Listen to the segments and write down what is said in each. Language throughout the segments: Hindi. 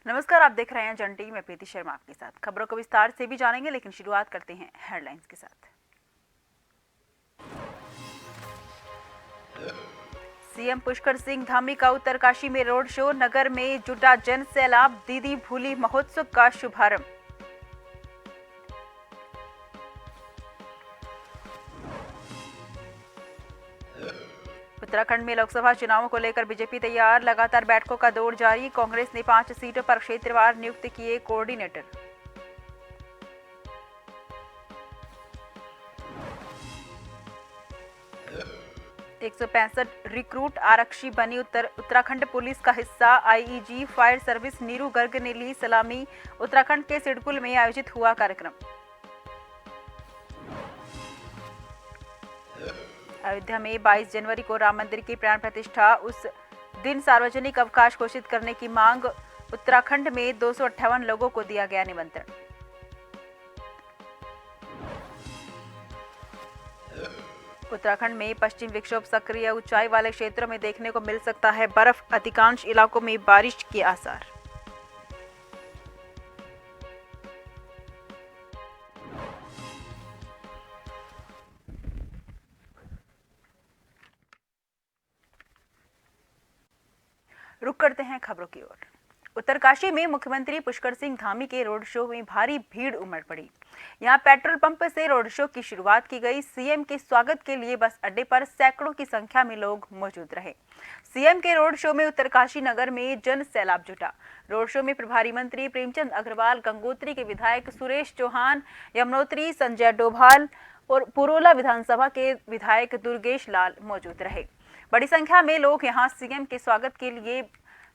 नमस्कार, आप देख रहे हैं जन टीवी। मैं प्रीति शर्मा आपके साथ। खबरों को विस्तार से भी जानेंगे, लेकिन शुरुआत करते हैं हेडलाइंस के साथ। सीएम पुष्कर सिंह धामी का उत्तरकाशी में रोड शो, नगर में जुटा जन सैलाब, दीदी भूली महोत्सव का शुभारंभ। उत्तराखंड में लोकसभा चुनावों को लेकर बीजेपी तैयार, लगातार बैठकों का दौर जारी। कांग्रेस ने 5 सीटों पर क्षेत्रवार नियुक्त किए कोऑर्डिनेटर। एक 165 रिक्रूट आरक्षी बनी उत्तराखंड पुलिस का हिस्सा। IEG fire service Neeru Garg ने ली सलामी। उत्तराखंड के सिडकुल में आयोजित हुआ कार्यक्रम। अयोध्या में 22 जनवरी को राम मंदिर की प्राण प्रतिष्ठा, उस दिन सार्वजनिक अवकाश घोषित करने की मांग। उत्तराखंड में 258 लोगों को दिया गया निमंत्रण। उत्तराखंड में पश्चिम विक्षोभ सक्रिय, ऊंचाई वाले क्षेत्रों में देखने को मिल सकता है बर्फ, अधिकांश इलाकों में बारिश के आसार। रुक करते हैं खबरों की ओर। उत्तरकाशी में मुख्यमंत्री पुष्कर सिंह धामी के रोड शो में भारी भीड़ उमड़ पड़ी। यहां पेट्रोल पंप से रोड शो की शुरुआत की गई। सीएम के स्वागत के लिए बस अड्डे पर सैकड़ों की संख्या में लोग मौजूद रहे। सीएम के रोड शो में उत्तरकाशी नगर में जन सैलाब जुटा। रोड शो में प्रभारी मंत्री प्रेमचंद अग्रवाल, गंगोत्री के विधायक सुरेश चौहान, यमुनोत्री, संजय डोभाल और पुरोला विधानसभा के विधायक दुर्गेश लाल मौजूद रहे। बड़ी संख्या में लोग यहां सीएम के स्वागत के लिए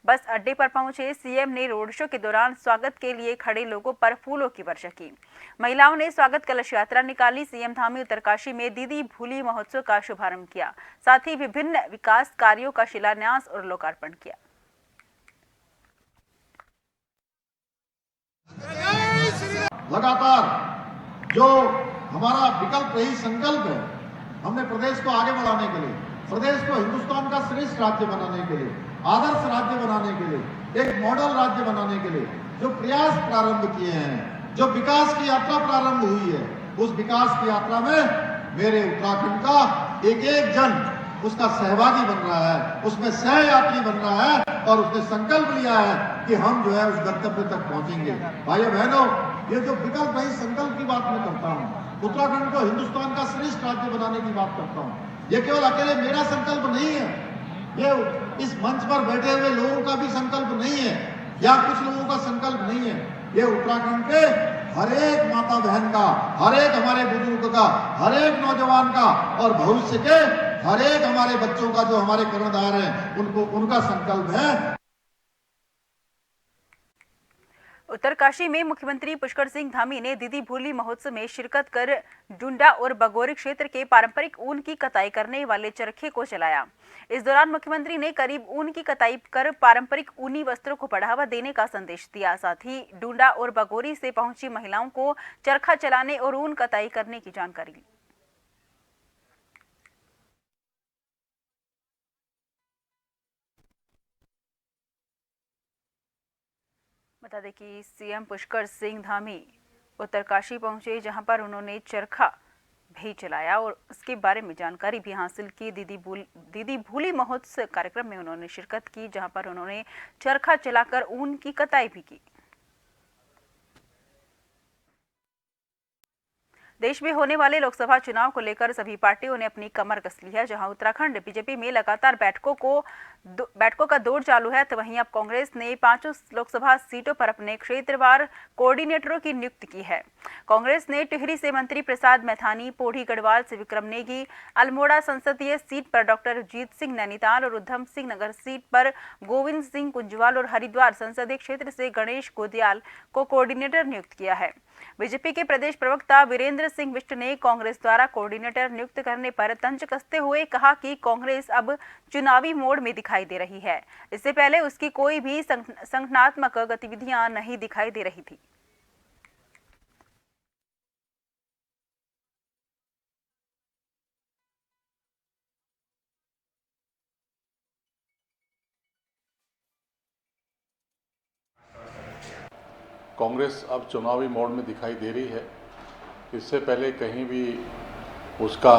बस अड्डे पर पहुंचे। सीएम ने रोड शो के दौरान स्वागत के लिए खड़े लोगों पर फूलों की वर्षा की। महिलाओं ने स्वागत कलश यात्रा निकाली। सीएम धामी उत्तरकाशी में दीदी भूली महोत्सव का शुभारंभ किया, साथ ही विभिन्न विकास कार्यों का शिलान्यास और लोकार्पण किया। लगातार जो हमारा विकल्प रही संकल्प है, हमने प्रदेश को आगे बढ़ाने के लिए, प्रदेश को हिंदुस्तान का श्रेष्ठ राज्य बनाने के लिए, आदर्श राज्य बनाने के लिए, एक मॉडल राज्य बनाने के लिए जो प्रयास प्रारंभ किए हैं, जो विकास की यात्रा प्रारंभ हुई है, उस विकास की यात्रा में मेरे उत्तराखंड का एक एक जन उसका सहभागी बन रहा है, उसमें सहयात्री बन रहा है और उसने संकल्प लिया है कि हम जो है उस गंतव्य तक पहुंचेंगे। भाइयों बहनों, ये जो विकल्प है, संकल्प की बात मैं करता हूँ, उत्तराखंड को हिंदुस्तान का श्रेष्ठ राज्य बनाने की बात करता हूँ। ये केवल अकेले मेरा संकल्प नहीं है, ये इस मंच पर बैठे हुए लोगों का भी संकल्प नहीं है या कुछ लोगों का संकल्प नहीं है। ये उत्तराखंड के हर एक माता बहन का, हर एक हमारे बुजुर्ग का, हर एक नौजवान का और भविष्य के हर एक हमारे बच्चों का, जो हमारे कर्णधार हैं, उनका संकल्प है। उत्तरकाशी में मुख्यमंत्री पुष्कर सिंह धामी ने दीदी भूली महोत्सव में शिरकत कर डुंडा और बगोरी क्षेत्र के पारंपरिक ऊन की कताई करने वाले चरखे को चलाया। इस दौरान मुख्यमंत्री ने करीब ऊन की कताई कर पारंपरिक ऊनी वस्त्रों को बढ़ावा देने का संदेश दिया। साथ ही डुंडा और बगोरी से पहुंची महिलाओं को चरखा चलाने और ऊन कताई करने की जानकारी दी। बता दें कि सीएम पुष्कर सिंह धामी उत्तरकाशी पहुंचे, जहां पर उन्होंने चरखा भी चलाया और उसके बारे में जानकारी भी हासिल की। दीदी भूली महोत्सव कार्यक्रम में उन्होंने शिरकत की, जहां पर उन्होंने चरखा चलाकर ऊन की कताई भी की। देश में होने वाले लोकसभा चुनाव को लेकर सभी पार्टियों ने अपनी कमर कस ली है। जहां उत्तराखंड बीजेपी में लगातार बैठकों का दौर चालू है, तो वहीं अब कांग्रेस ने 5 लोकसभा सीटों पर अपने क्षेत्रवार कोऑर्डिनेटरों की नियुक्ति की है। कांग्रेस ने टिहरी से मंत्री प्रसाद मैथानी, पोढ़ी गढ़वाल से विक्रम नेगी, अल्मोड़ा संसदीय सीट पर डॉक्टर जीत सिंह नैनीताल और उधम सिंह नगर सीट पर गोविंद सिंह कुंजवाल और हरिद्वार संसदीय क्षेत्र से गणेश गोदियाल को कोऑर्डिनेटर नियुक्त किया है। बीजेपी के प्रदेश प्रवक्ता वीरेंद्र सिंह बिष्ट ने कांग्रेस द्वारा कोऑर्डिनेटर नियुक्त करने पर तंज कसते हुए कहा कि कांग्रेस अब चुनावी मोड में दिखाई दे रही है। इससे पहले उसकी कोई भी संगठनात्मक गतिविधियां नहीं दिखाई दे रही थी। कांग्रेस अब चुनावी मोड में दिखाई दे रही है। इससे पहले कहीं भी उसका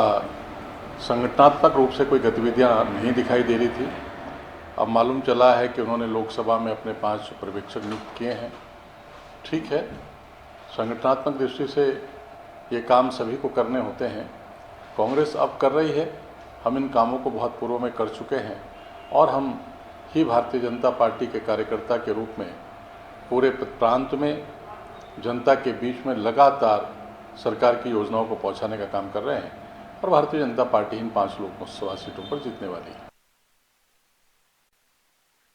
संगठनात्मक रूप से कोई गतिविधियां नहीं दिखाई दे रही थी। अब मालूम चला है कि उन्होंने लोकसभा में अपने 5 पर्यवेक्षक नियुक्त किए हैं। ठीक है, संगठनात्मक दृष्टि से ये काम सभी को करने होते हैं। कांग्रेस अब कर रही है, हम इन कामों को बहुत पूर्व में कर चुके हैं और हम ही भारतीय जनता पार्टी के कार्यकर्ता के रूप में पूरे प्रांत में जनता के बीच में लगातार सरकार की योजनाओं को पहुंचाने का काम कर रहे हैं और भारतीय जनता पार्टी इन 5 लोकसभा सीटों पर जीतने वाली है।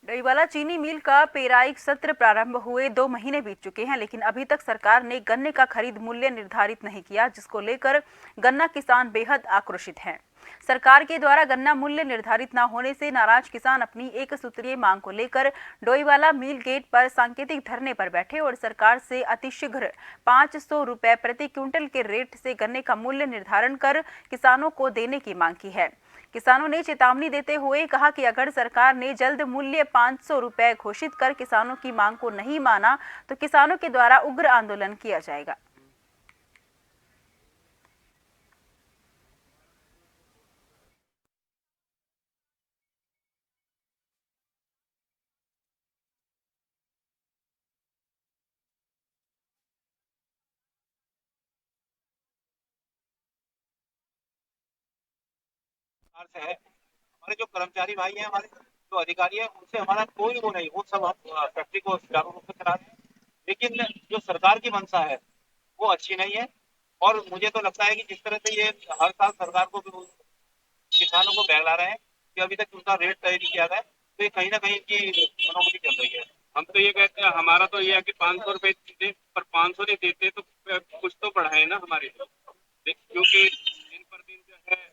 डोईवाला चीनी मिल का पेराई सत्र प्रारंभ हुए 2 महीने बीत चुके हैं, लेकिन अभी तक सरकार ने गन्ने का खरीद मूल्य निर्धारित नहीं किया, जिसको लेकर गन्ना किसान बेहद आक्रोशित हैं। सरकार के द्वारा गन्ना मूल्य निर्धारित न होने से नाराज किसान अपनी एक सूत्रीय मांग को लेकर डोईवाला मिल गेट पर सांकेतिक धरने पर बैठे और सरकार से अतिशीघ्र 500 रुपए प्रति क्विंटल के रेट से गन्ने का मूल्य निर्धारण कर किसानों को देने की मांग की है। किसानों ने चेतावनी देते हुए कहा कि अगर सरकार ने जल्द मूल्य 500 रुपए घोषित कर किसानों की मांग को नहीं माना तो किसानों के द्वारा उग्र आंदोलन किया जाएगा। से है हमारे जो कर्मचारी भाई हैं, हमारे जो अधिकारी हैं, उनसे हमारा कोई वो नहीं, वो सब फैक्ट्री को सुचारू रूप से चला रहे हैं। लेकिन जो सरकार की मंशा है वो अच्छी नहीं है और मुझे तो लगता है कि जिस तरह से ये हर साल सरकार को किसानों को बहला रहे हैं कि अभी तक उनका रेट तय नहीं किया गया, तो ये कहीं ना कहीं की मनोगति चल रही है। हम तो ये कहते हैं, हमारा तो ये है कि 500 रुपए देते, पर 500 नहीं देते तो कुछ तो बढ़ाए ना हमारे, क्योंकि दिन पर दिन जो है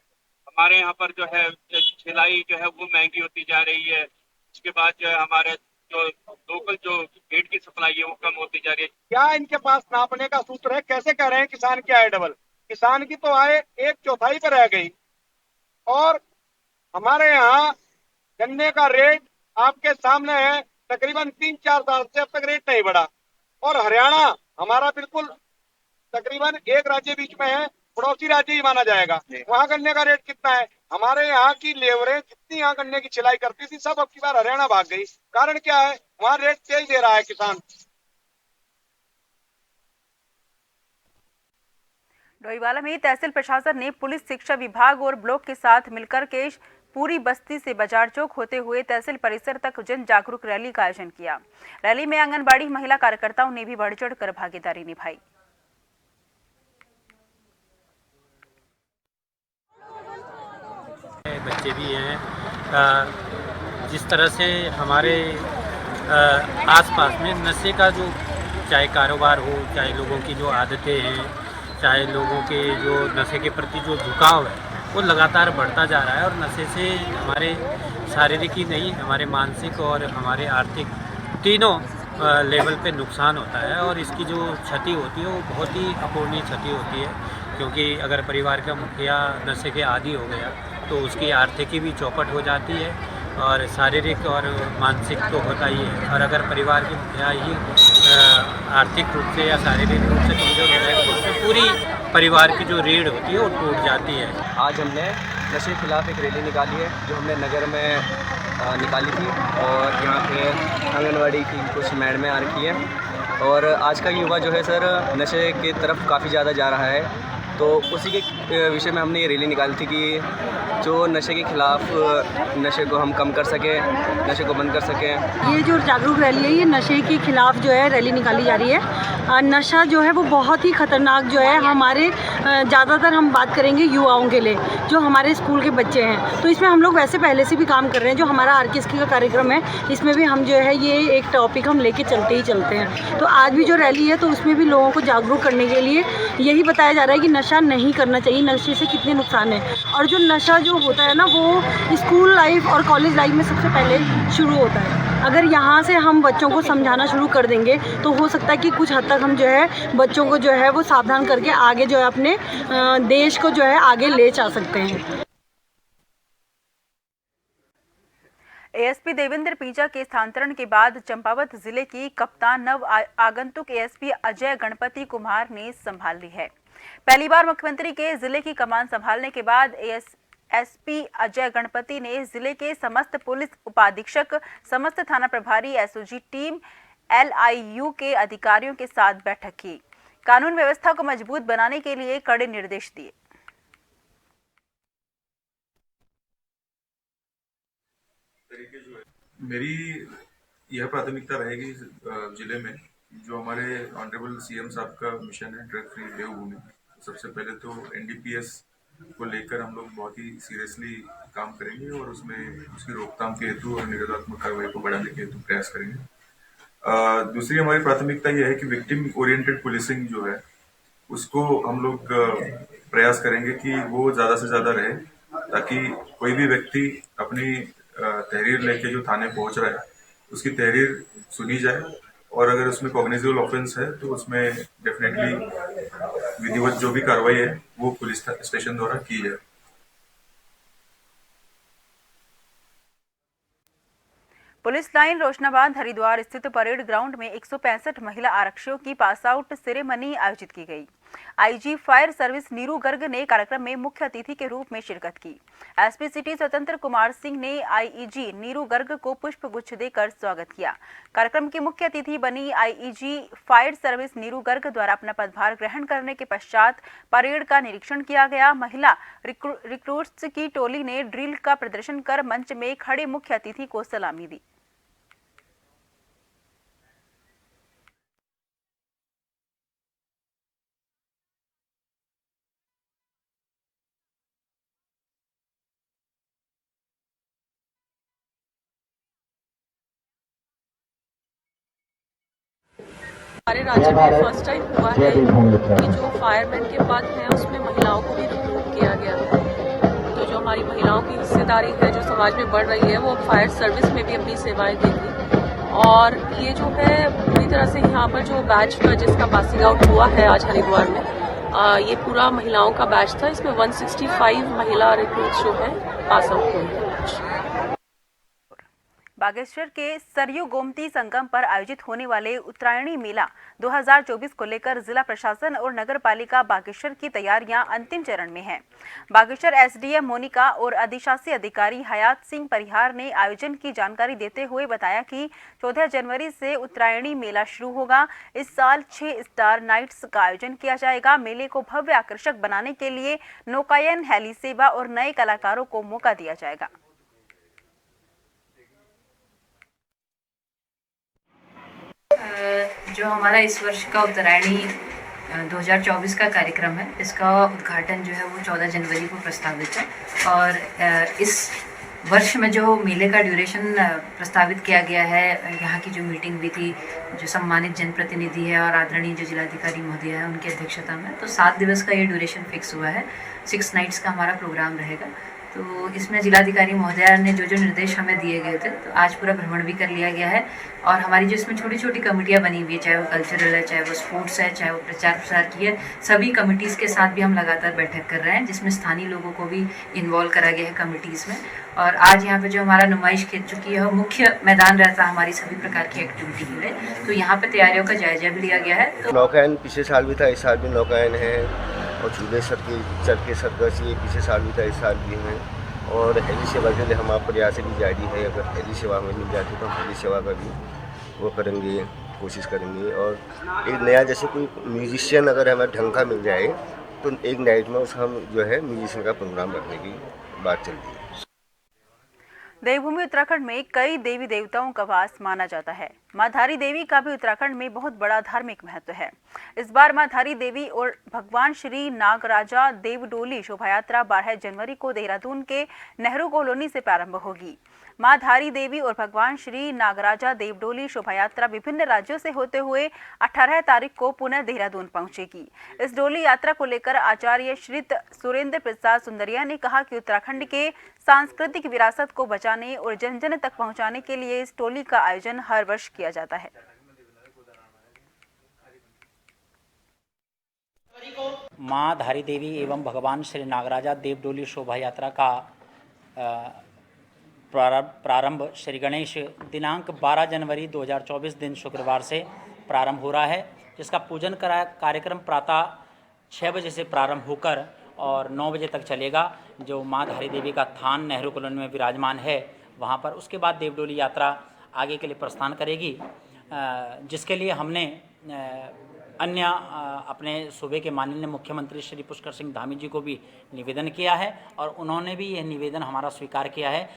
हमारे यहाँ पर जो है सिलाई जो है वो महंगी होती जा रही है। उसके बाद जो है हमारे जो लोकल जो गेट की सप्लाई है वो कम होती जा रही है। क्या इनके पास नापने का सूत्र है? कैसे कह रहे हैं किसान की आय डबल? किसान की तो आय 1/4 पर रह गई और हमारे यहाँ गन्ने का रेट आपके सामने है, तकरीबन 3-4 साल से अब तक रेट नहीं बढ़ा। और हरियाणा हमारा बिल्कुल तकरीबन एक राज्य बीच में है, पड़ोसी राज्य ही माना जाएगा। वहाँ गन्ने का रेट कितना है? हमारे यहाँ की लेबरें जितनी यहाँ गन्ने की छिलाई करती थी सब अब की बार हरियाणा भाग गई। कारण क्या है? वहाँ रेट तेज दे रहा है किसान। डोईवाला में तहसील प्रशासन ने पुलिस, शिक्षा विभाग और ब्लॉक के साथ मिलकर के पूरी बस्ती से बाजार चौक होते हुए तहसील परिसर तक जन जागरूक रैली का आयोजन किया। रैली में आंगनबाड़ी महिला कार्यकर्ताओं ने भी बढ़ चढ़कर भागीदारी निभाई। बच्चे भी हैं। जिस तरह से हमारे आसपास में नशे का जो चाहे कारोबार हो, चाहे लोगों की जो आदतें हैं, चाहे लोगों के जो नशे के प्रति जो झुकाव है वो लगातार बढ़ता जा रहा है और नशे से हमारे शारीरिक ही नहीं, हमारे मानसिक और हमारे आर्थिक तीनों लेवल पे नुकसान होता है और इसकी जो क्षति होती है वो बहुत ही अपूर्णीय क्षति होती है। क्योंकि अगर परिवार का मुखिया नशे के आदी हो गया तो उसकी आर्थिकी भी चौपट हो जाती है और शारीरिक और मानसिक तो होता ही है। और अगर परिवार की मुखिया ही आर्थिक रूप से या शारीरिक रूप से कमजोर हो जाए तो उसमें पूरी परिवार की जो रीढ़ होती है वो टूट जाती है। आज हमने नशे के खिलाफ एक रैली निकाली है जो हमने नगर में निकाली थी और यहाँ पे आंगनवाड़ी की कुछ मैडमें आ रखी हैं और आज का युवा जो है सर नशे की तरफ काफ़ी ज़्यादा जा रहा है। तो उसी के विषय में हमने ये रैली निकाली थी कि जो नशे के खिलाफ नशे को हम कम कर सकें, नशे को बंद कर सकें। ये जो जागरूक रैली है ये नशे के खिलाफ जो है रैली निकाली जा रही है। नशा जो है वो बहुत ही ख़तरनाक जो है हमारे ज़्यादातर हम बात करेंगे युवाओं के लिए जो हमारे स्कूल के बच्चे हैं। तो इसमें हम लोग वैसे पहले से भी काम कर रहे हैं। जो हमारा आर्केस्ट्री का कार्यक्रम है इसमें भी हम जो है ये एक टॉपिक हम लेके चलते ही चलते हैं। तो आज भी जो रैली है तो उसमें भी लोगों को जागरूक करने के लिए यही बताया जा रहा है कि नशा नहीं करना चाहिए, नशे से कितने नुकसान है। और जो नशा जो होता है ना वो स्कूल लाइफ और कॉलेज लाइफ में सबसे पहले शुरू होता है। अगर यहाँ से हम बच्चों को समझाना शुरू कर देंगे तो हो सकता है कि कुछ हद तक हम जो है बच्चों को जो है वो सावधान करके आगे जो है अपने देश को जो है आगे ले जा सकते हैं। एएसपी देवेंद्र पीजा के स्थानांतरण के बाद चंपावत जिले की कप्तान नव आगंतुक एएसपी अजय गणपति कुमार ने संभाल ली है। पहली बार मुख्यमंत्री के जिले की कमान संभालने के बाद एसपी अजय गणपति ने जिले के समस्त पुलिस उपाधीक्षक, समस्त थाना प्रभारी, एसओजी टीम, LIU के अधिकारियों के साथ बैठक की। कानून व्यवस्था को मजबूत बनाने के लिए कड़े निर्देश दिए। मेरी यह प्राथमिकता रहेगी जिले में जो हमारे ऑनरेबल सीएम साहब का मिशन है ड्रग फ्री देवभूमि। सबसे पहले तो एनडीपीएस को लेकर हम लोग बहुत ही सीरियसली काम करेंगे और उसमें उसकी रोकथाम के हेतु और निरोधात्मक कार्रवाई को बढ़ाने के हेतु प्रयास करेंगे। दूसरी हमारी प्राथमिकता यह है कि विक्टिम ओरिएंटेड पुलिसिंग जो है उसको हम लोग प्रयास करेंगे कि वो ज्यादा से ज्यादा रहे, ताकि कोई भी व्यक्ति अपनी तहरीर लेके जो थाने पहुंच रहा है उसकी तहरीर सुनी जाए और अगर उसमें कॉग्निजेबल ऑफेंस है तो उसमें डेफिनेटली विधिवत जो भी कार्रवाई है वो पुलिस स्टेशन द्वारा की जाए। पुलिस लाइन रोशनाबाद हरिद्वार स्थित परेड ग्राउंड में 165 महिला आरक्षियों की पास आउट सेरेमनी आयोजित की गई। IG fire service Neeru Garg ने कार्यक्रम में मुख्य अतिथि के रूप में शिरकत की। एसपी सिटी स्वतंत्र कुमार सिंह ने आईजी नीरू गर्ग को पुष्प गुच्छ देकर स्वागत किया। कार्यक्रम की मुख्य अतिथि बनी IG fire service Neeru Garg द्वारा अपना पदभार ग्रहण करने के पश्चात परेड का निरीक्षण किया गया। महिला रिक्रूट्स की टोली ने ड्रिल का प्रदर्शन कर मंच में खड़े मुख्य अतिथि को सलामी दी। हमारे राज्य में फर्स्ट टाइम हुआ है कि जो फायरमैन के पद हैं उसमें महिलाओं को भी रिक्रूट किया गया है। तो जो हमारी महिलाओं की हिस्सेदारी है जो समाज में बढ़ रही है वो फायर सर्विस में भी अपनी सेवाएं देगी। और ये जो है पूरी तरह से यहाँ पर जो बैच था जिसका पासिंग आउट हुआ है आज हरिद्वार में, ये पूरा महिलाओं का बैच था। इसमें 165 महिला रिक्रूट्स जो है पास आउट हुई है। बागेश्वर के सरयू गोमती संगम पर आयोजित होने वाले उत्तरायणी मेला 2024 को लेकर जिला प्रशासन और नगर पालिका बागेश्वर की तैयारियां अंतिम चरण में हैं। बागेश्वर एसडीएम मोनिका और अधिशासी अधिकारी हयात सिंह परिहार ने आयोजन की जानकारी देते हुए बताया कि 14 जनवरी से उत्तरायणी मेला शुरू होगा। इस साल 6 स्टार नाइट्स का आयोजन किया जाएगा। मेले को भव्य आकर्षक बनाने के लिए नौकायन, हेली सेवा और नए कलाकारों को मौका दिया जाएगा। जो हमारा इस वर्ष का उत्तरायणी 2024 का कार्यक्रम है, इसका उद्घाटन जो है वो 14 जनवरी को प्रस्तावित है। और इस वर्ष में जो मेले का ड्यूरेशन प्रस्तावित किया गया है, यहाँ की जो मीटिंग हुई थी, जो सम्मानित जनप्रतिनिधि है और आदरणीय जो जिलाधिकारी महोदय है उनकी अध्यक्षता में, तो 7 दिवस का ये ड्यूरेशन फिक्स हुआ है। 6 नाइट्स का हमारा प्रोग्राम रहेगा। तो इसमें जिलाधिकारी महोदया ने जो निर्देश हमें दिए गए थे, तो आज पूरा भ्रमण भी कर लिया गया है। और हमारी जो इसमें छोटी छोटी कमेटियाँ बनी हुई है, चाहे वो कल्चरल है, चाहे वो स्पोर्ट्स है, चाहे वो प्रचार प्रसार की है, सभी कमिटीज़ के साथ भी हम लगातार बैठक कर रहे हैं, जिसमें स्थानीय लोगों को भी इन्वॉल्व करा गया है कमिटीज़ में। और आज यहाँ पे जो हमारा नुमाइश खेल चुकी है, मुख्य मैदान रहता है हमारी सभी प्रकार की एक्टिविटी के लिए। तो यहाँ पे तैयारियों का जायजा भी लिया गया है। तो नौकायन पिछले साल भी था, इस साल भी नौकायन है। और झूले चरखे सर्कस ये पिछले साल भी था, इस साल भी है। और हेली सेवा के लिए हमारा प्रयास भी जारी है। अगर हेली सेवा हमें मिल जाती तो हम हेली सेवा का भी वो करेंगे, कोशिश करेंगे। और एक नया जैसे कोई म्यूजिशियन अगर हमें ढंग का मिल जाए तो एक नाइट में उस हम जो है म्यूजिशियन का प्रोग्राम रखने की बात चल रही है। देवभूमि उत्तराखंड में कई देवी देवताओं का वास माना जाता है। मां धारी देवी का भी उत्तराखंड में बहुत बड़ा धार्मिक महत्व है। इस बार मां धारी देवी और भगवान श्री नागराजा देवडोली शोभा यात्रा 12 जनवरी को देहरादून के नेहरू कॉलोनी से प्रारंभ होगी। मां धारी देवी और भगवान श्री नागराजा देवडोली शोभा यात्रा विभिन्न राज्यों से होते हुए 18 तारीख को पुनः देहरादून पहुंचेगी। इस डोली यात्रा को लेकर आचार्य श्री सुरेंद्र प्रसाद सुंदरिया ने कहा कि उत्तराखंड के सांस्कृतिक विरासत को बचाने और जन जन तक पहुंचाने के लिए इस टोली का आयोजन हर वर्ष किया जाता है। मां धारी देवी एवं भगवान श्री नागराजा देवडोली शोभा यात्रा का प्रारंभ श्री गणेश दिनांक 12 जनवरी 2024 दिन शुक्रवार से प्रारंभ हो रहा है, जिसका पूजन कार्यक्रम प्रातः 6 बजे से प्रारंभ होकर और 9 बजे तक चलेगा। जो माँ धारी देवी का थान नेहरू कॉलोनी में विराजमान है वहाँ पर, उसके बाद देवडोली यात्रा आगे के लिए प्रस्थान करेगी, जिसके लिए हमने अन्य अपने सूबे के माननीय मुख्यमंत्री श्री पुष्कर सिंह धामी जी को भी निवेदन किया है और उन्होंने भी यह निवेदन हमारा स्वीकार किया है।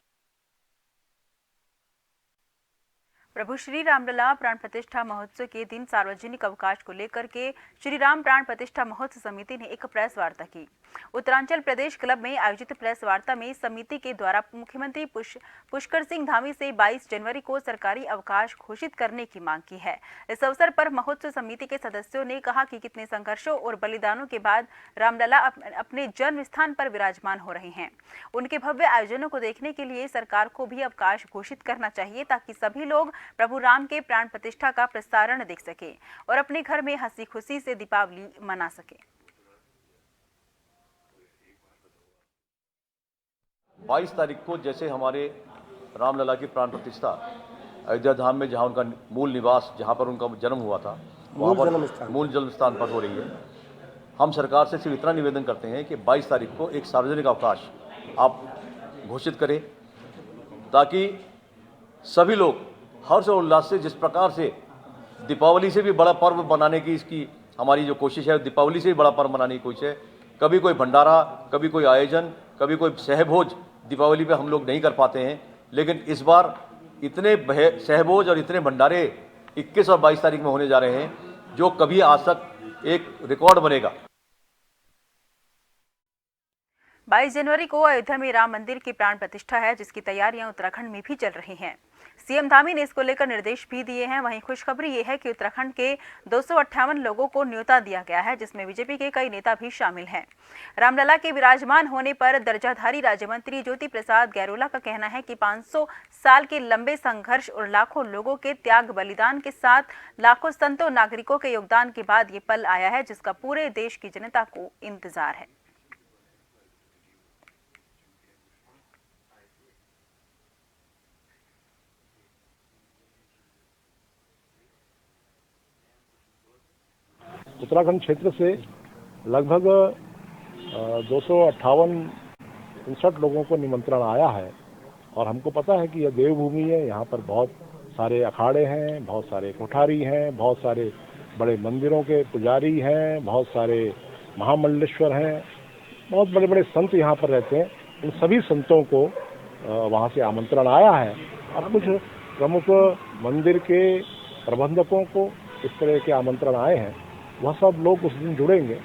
प्रभु श्री रामलला प्राण प्रतिष्ठा महोत्सव के दिन सार्वजनिक अवकाश को लेकर के श्री राम प्राण प्रतिष्ठा महोत्सव समिति ने एक प्रेस वार्ता की। उत्तरांचल प्रदेश क्लब में आयोजित प्रेस वार्ता में समिति के द्वारा मुख्यमंत्री पुष्कर सिंह धामी से 22 जनवरी को सरकारी अवकाश घोषित करने की मांग की है। इस अवसर पर महोत्सव समिति के सदस्यों ने कहा कि कितने संघर्षों और बलिदानों के बाद रामलला अपने जन्म स्थान पर विराजमान हो रहे हैं। उनके भव्य आयोजनों को देखने के लिए सरकार को भी अवकाश घोषित करना चाहिए, ताकि सभी लोग प्रभु राम के प्राण प्रतिष्ठा का प्रसारण देख सके और अपने घर में हंसी खुशी से दीपावली मना सके। 22 तारीख को जैसे हमारे रामलला की प्राण प्रतिष्ठा अयोध्या धाम में, जहां उनका मूल निवास, जहां पर उनका जन्म हुआ था, वहां पर मूल जन्म स्थान पर हो रही है। हम सरकार से सिर्फ इतना निवेदन करते हैं कि 22 तारीख को एक सार्वजनिक अवकाश आप घोषित करें, ताकि सभी लोग हर्ष और उल्लास से, जिस प्रकार से दीपावली से भी बड़ा पर्व बनाने की इसकी हमारी जो कोशिश है, दीपावली से भी बड़ा पर्व बनाने की कोशिश है। कभी कोई भंडारा, कभी कोई आयोजन, कभी कोई सहभोज दीपावली पे हम लोग नहीं कर पाते हैं, लेकिन इस बार इतने सहभोज और इतने भंडारे 21 और 22 तारीख में होने जा रहे हैं, जो कभी आज तक एक रिकॉर्ड बनेगा। 22 जनवरी को अयोध्या में राम मंदिर की प्राण प्रतिष्ठा है, जिसकी तैयारियां उत्तराखंड में भी चल रही हैं। सीएम धामी ने इसको लेकर निर्देश भी दिए हैं। वहीं खुशखबरी ये है कि उत्तराखंड के 258 लोगों को न्योता दिया गया है, जिसमें बीजेपी के कई नेता भी शामिल हैं। रामलला के विराजमान होने पर दर्जाधारी राज्य मंत्री ज्योति प्रसाद गैरोला का कहना है कि 500 साल के लंबे संघर्ष और लाखों लोगों के त्याग बलिदान के साथ लाखों संतों नागरिकों के योगदान के बाद ये पल आया है, जिसका पूरे देश की जनता को इंतजार है। उत्तराखंड क्षेत्र से लगभग 258-59 लोगों को निमंत्रण आया है और हमको पता है कि यह देवभूमि है। यहाँ पर बहुत सारे अखाड़े हैं, बहुत सारे कोठारी हैं, बहुत सारे बड़े मंदिरों के पुजारी हैं, बहुत सारे महामंडलेश्वर हैं, बहुत बड़े बड़े संत यहाँ पर रहते हैं। इन सभी संतों को वहाँ से आमंत्रण आया है और कुछ प्रमुख मंदिर के प्रबंधकों को इस तरह के आमंत्रण आए हैं। वह सब लोग उस दिन जुड़ेंगे।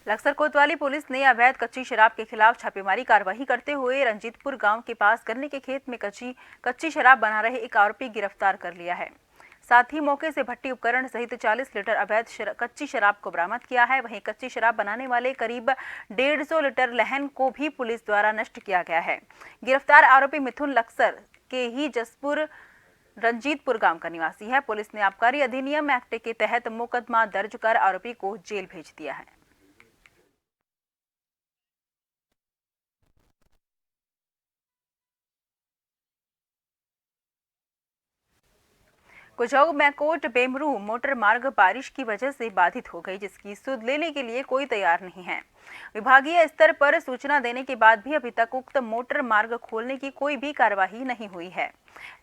लक्सर कोतवाली पुलिस ने अवैध कच्ची शराब के खिलाफ छापेमारी कार्रवाई करते हुए रंजीतपुर गांव के पास गन्ने के खेत में कच्ची शराब बना रहे एक आरोपी गिरफ्तार कर लिया है। साथ ही मौके से भट्टी उपकरण सहित 40 लीटर अवैध कच्ची शराब को बरामद किया है। वहीं कच्ची शराब बनाने वाले करीब 150 लीटर लहन को भी पुलिस द्वारा नष्ट किया गया है। गिरफ्तार आरोपी मिथुन लक्सर के ही जसपुर रंजीतपुर गांव का निवासी है। पुलिस ने आबकारी अधिनियम एक्ट के तहत मुकदमा दर्ज कर आरोपी को जेल भेज दिया है। कुजौग मैकोट बेमरू मोटर मार्ग बारिश की वजह से बाधित हो गई, जिसकी सुध लेने के लिए कोई तैयार नहीं है। विभागीय स्तर पर सूचना देने के बाद भी अभी तक उक्त मोटर मार्ग खोलने की कोई भी कार्यवाही नहीं हुई है।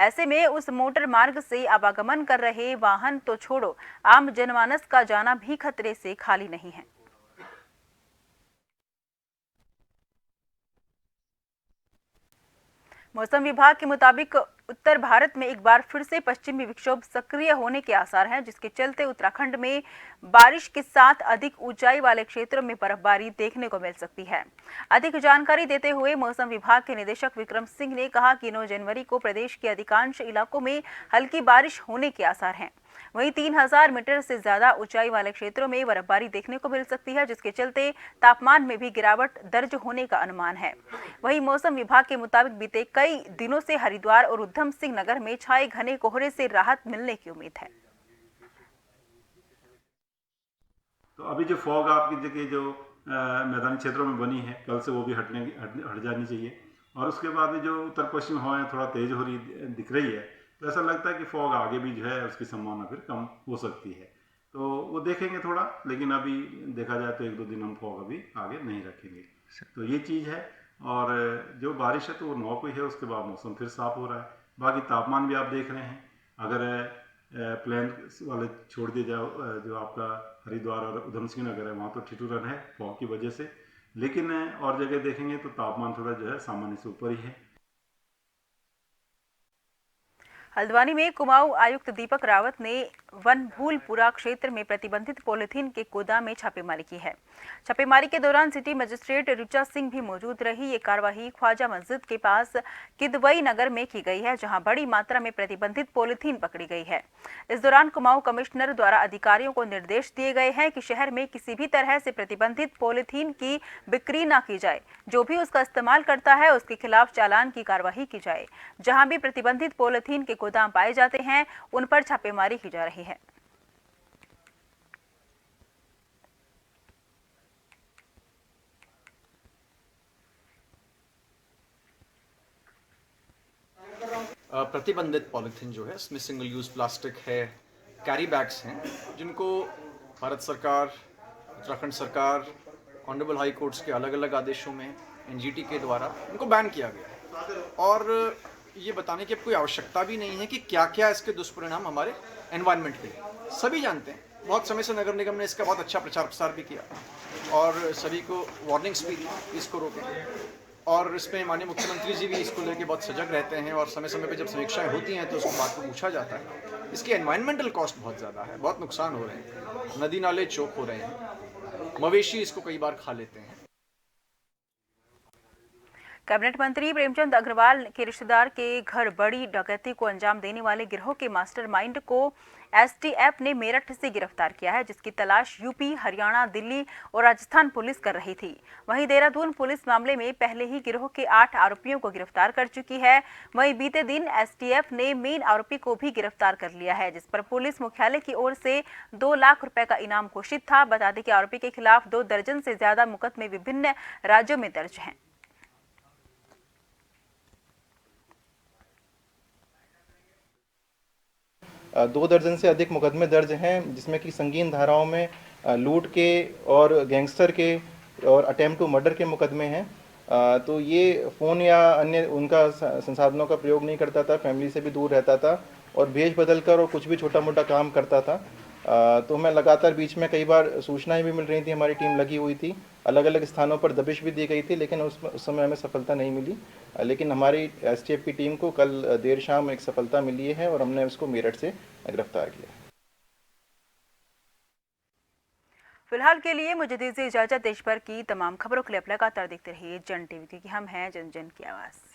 ऐसे में उस मोटर मार्ग से आवागमन कर रहे वाहन तो छोड़ो, आम जनमानस का जाना भी खतरे से खाली नहीं है। मौसम विभाग के मुताबिक उत्तर भारत में एक बार फिर से पश्चिमी विक्षोभ सक्रिय होने के आसार हैं, जिसके चलते उत्तराखंड में बारिश के साथ अधिक ऊंचाई वाले क्षेत्रों में बर्फबारी देखने को मिल सकती है। अधिक जानकारी देते हुए मौसम विभाग के निदेशक विक्रम सिंह ने कहा कि 9 जनवरी को प्रदेश के अधिकांश इलाकों में हल्की बारिश होने के आसार हैं। वहीं 3000 मीटर से ज्यादा ऊंचाई वाले क्षेत्रों में बर्फबारी देखने को मिल सकती है, जिसके चलते तापमान में भी गिरावट दर्ज होने का अनुमान है। वहीं मौसम विभाग के मुताबिक बीते कई दिनों से हरिद्वार और उधम सिंह नगर में छाए घने कोहरे से राहत मिलने की उम्मीद है। तो अभी जो फॉग आपकी जगह जो मैदानी क्षेत्रों में बनी है, कल से वो भी हट जानी चाहिए। और उसके बाद जो उत्तर पश्चिम हवाएं थोड़ा तेज़ हो रही दिख रही है, तो ऐसा लगता है कि फॉग आगे भी जो है उसकी संभावना फिर कम हो सकती है। तो वो देखेंगे थोड़ा, लेकिन अभी देखा जाए तो 1-2 दिन हम फॉग अभी आगे नहीं रखेंगे। तो ये चीज़ है। और जो बारिश है तो वो 9 को ही है, उसके बाद मौसम फिर साफ हो रहा है। बाकी तापमान भी आप देख रहे हैं, अगर प्लेन वाले छोड़ दिए जाओ, जो आपका हरिद्वार और उधम सिंह नगर है, वहाँ तो ठिठुरन है फॉग की वजह से, लेकिन और जगह देखेंगे तो तापमान थोड़ा जो है सामान्य से ऊपर ही है। हल्द्वानी में कुमाऊं आयुक्त दीपक रावत ने वनभूलपुरा क्षेत्र में प्रतिबंधित पॉलिथीन के गोदाम में छापेमारी की है। छापेमारी के दौरान सिटी मजिस्ट्रेट ऋचा सिंह भी मौजूद रही। ये कार्रवाई ख्वाजा मस्जिद के पास किदवई नगर में की गई है, जहां बड़ी मात्रा में प्रतिबंधित पॉलिथीन पकड़ी गई है। इस दौरान कुमाऊं कमिश्नर द्वारा अधिकारियों को निर्देश दिए गए हैं कि शहर में किसी भी तरह से प्रतिबंधित पॉलिथीन की बिक्री न की जाए। जो भी उसका इस्तेमाल करता है उसके खिलाफ चालान की कार्रवाई की जाए। जहां भी प्रतिबंधित पॉलिथीन के गोदाम पाए जाते हैं उन पर छापेमारी की जा रही है। प्रतिबंधित पॉलिथीन जो है, इसमें सिंगल यूज़ प्लास्टिक है, कैरी बैग्स हैं, जिनको भारत सरकार, उत्तराखंड सरकार, ऑनरेबल हाई कोर्ट्स के अलग अलग आदेशों में एनजीटी के द्वारा इनको बैन किया गया है। और ये बताने की अब कोई आवश्यकता भी नहीं है कि क्या क्या इसके दुष्परिणाम हमारे एनवायरनमेंट पे हैं। सभी जानते हैं, बहुत समय से नगर निगम ने इसका बहुत अच्छा प्रचार प्रसार भी किया और सभी को वार्निंग्स भी दी इसको रोकें। और इसमें माननीय मुख्यमंत्री जी भी इसको लेके बहुत सजग रहते हैं और समय समय पे जब समीक्षाएं होती हैं तो उस बात को पूछा जाता है। इसकी एनवायरमेंटल कॉस्ट बहुत ज़्यादा है, बहुत नुकसान हो रहे हैं, नदी नाले चौक हो रहे हैं, मवेशी इसको कई बार खा लेते हैं। कैबिनेट मंत्री प्रेमचंद अग्रवाल के रिश्तेदार के घर बड़ी डकैती को अंजाम देने वाले गिरोह के मास्टरमाइंड को एसटीएफ ने मेरठ से गिरफ्तार किया है, जिसकी तलाश यूपी, हरियाणा, दिल्ली और राजस्थान पुलिस कर रही थी। वहीं देहरादून पुलिस मामले में पहले ही गिरोह के 8 आरोपियों को गिरफ्तार कर चुकी है। वहीं बीते दिन एसटीएफ ने मेन आरोपी को भी गिरफ्तार कर लिया है, जिस पर पुलिस मुख्यालय की ओर से 2 लाख रुपए का इनाम घोषित था। बता दें कि आरोपी के खिलाफ 2 दर्जन से ज्यादा मुकदमे विभिन्न राज्यों में दर्ज हैं। 2 दर्जन से अधिक मुकदमे दर्ज हैं, जिसमें कि संगीन धाराओं में लूट के और गैंगस्टर के और अटेम्प्ट टू मर्डर के मुकदमे हैं। तो ये फ़ोन या अन्य उनका संसाधनों का प्रयोग नहीं करता था, फैमिली से भी दूर रहता था और भेष बदल कर और कुछ भी छोटा मोटा काम करता था। तो हमें लगातार बीच में कई बार सूचनाएं भी मिल रही थी, हमारी टीम लगी हुई थी, अलग अलग स्थानों पर दबिश भी दी गई थी, लेकिन उस समय हमें सफलता नहीं मिली। लेकिन हमारी एसटीएफ की टीम को कल देर शाम एक सफलता मिली है और हमने उसको मेरठ से गिरफ्तार किया। फिलहाल के लिए मुझे दीजिए इजाजत। देश भर की तमाम खबरों के लिए आप लगातार देखते रहिए जन टीवी, क्योंकि हम हैं जन जन की आवाज़।